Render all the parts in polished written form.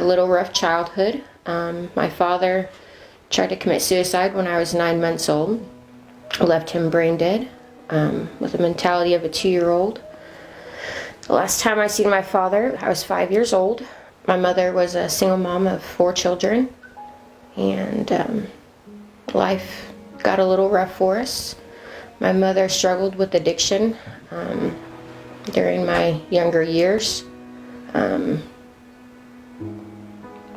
little rough childhood. My father tried to commit suicide when I was 9 months old. I left him brain dead, with the mentality of a 2-year-old. The last time I seen my father, I was 5 years old. My mother was a single mom of 4 children, and life got a little rough for us. My mother struggled with addiction during my younger years.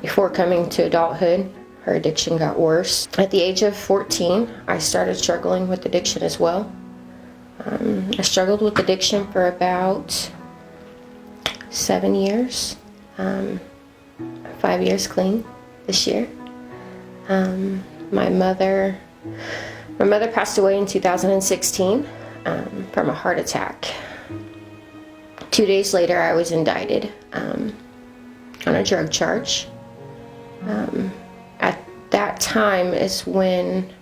Before coming to adulthood, her addiction got worse. At the age of 14, I started struggling with addiction as well. I struggled with addiction for about 7 years. 5 years clean this year. My mother passed away in 2016 from a heart attack. 2 days later, I was indicted on a drug charge. At that time is when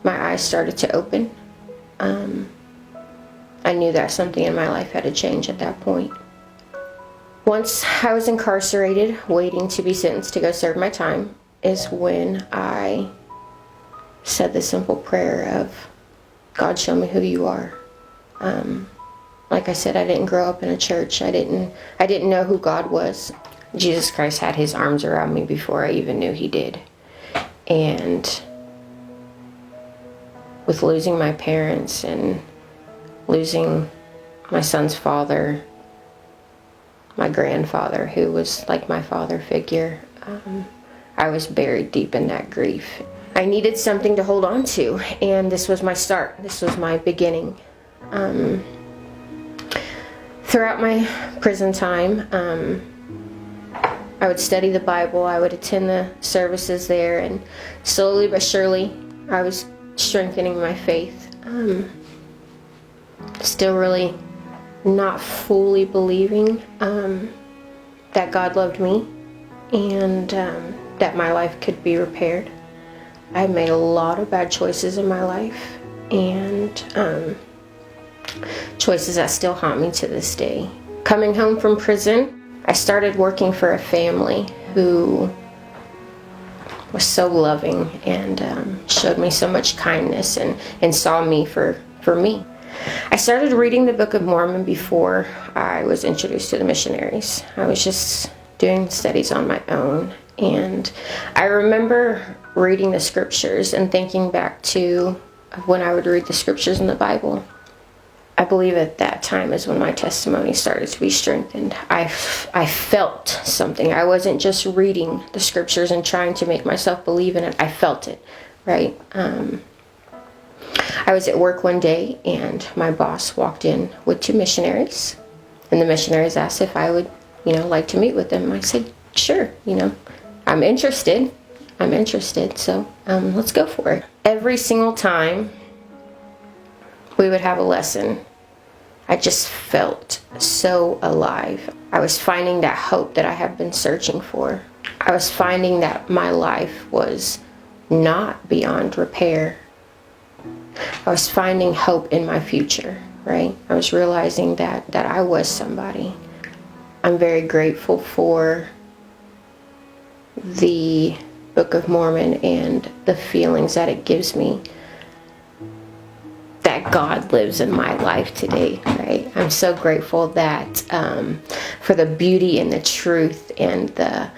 my eyes started to open. I knew that something in my life had to change at that point. Once I was incarcerated, waiting to be sentenced to go serve my time, is when I said the simple prayer of, God, show me who you are. Like I said, I didn't grow up in a church. I didn't know who God was. Jesus Christ had his arms around me before I even knew he did. And with losing my parents and losing my son's father, my grandfather, who was like my father figure, I was buried deep in that grief. I needed something to hold on to, and this was my start. This was my beginning. Throughout my prison time, I would study the Bible. I would attend the services there, and slowly but surely, I was strengthening my faith. Still really not fully believing that God loved me and that my life could be repaired. I made a lot of bad choices in my life, and choices that still haunt me to this day. Coming home from prison, I started working for a family who was so loving and showed me so much kindness and saw me for me. I started reading the Book of Mormon before I was introduced to the missionaries. I was just doing studies on my own, and I remember reading the scriptures and thinking back to when I would read the scriptures in the Bible. I believe at that time is when my testimony started to be strengthened. I felt something. I wasn't just reading the scriptures and trying to make myself believe in it. I felt it, right? I was at work one day, and my boss walked in with 2 missionaries, and the missionaries asked if I would, like to meet with them. I said, sure, I'm interested, so let's go for it. Every single time we would have a lesson, I just felt so alive. I was finding that hope that I have been searching for. I was finding that my life was not beyond repair. I was finding hope in my future, right? I was realizing that I was somebody. I'm very grateful for the Book of Mormon and the feelings that it gives me that God lives in my life today, right? I'm so grateful that for the beauty and the truth and the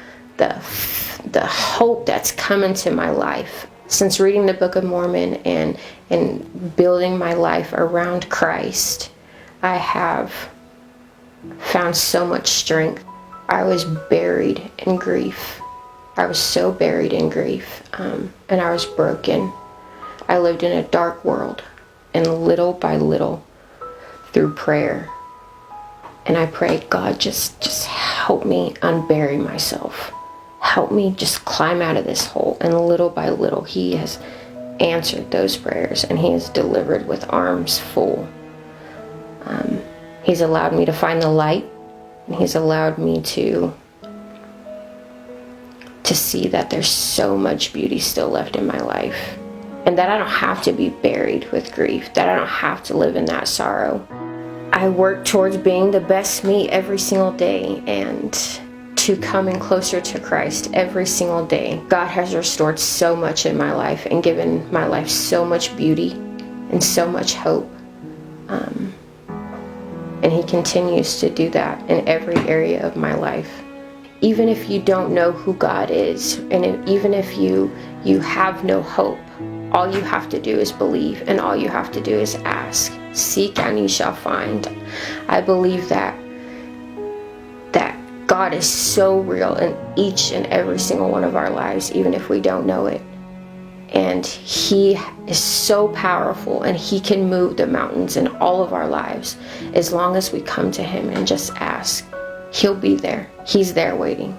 hope that's come into my life. Since reading the Book of Mormon and building my life around Christ, I have found so much strength. I was buried in grief. I was so buried in grief, and I was broken. I lived in a dark world, and little by little, through prayer, and I prayed, God, just help me unbury myself. Help me just climb out of this hole. And little by little, he has answered those prayers, and he has delivered with arms full. He's allowed me to find the light, and he's allowed me to see that there's so much beauty still left in my life, and that I don't have to be buried with grief, that I don't have to live in that sorrow. I work towards being the best me every single day, and to coming closer to Christ every single day. God has restored so much in my life and given my life so much beauty and so much hope. And he continues to do that in every area of my life. Even if you don't know who God is, and even if you have no hope, all you have to do is believe, and all you have to do is ask. Seek and you shall find. I believe that God is so real in each and every single one of our lives, even if we don't know it. And he is so powerful, and he can move the mountains in all of our lives as long as we come to him and just ask. He'll be there. He's there waiting.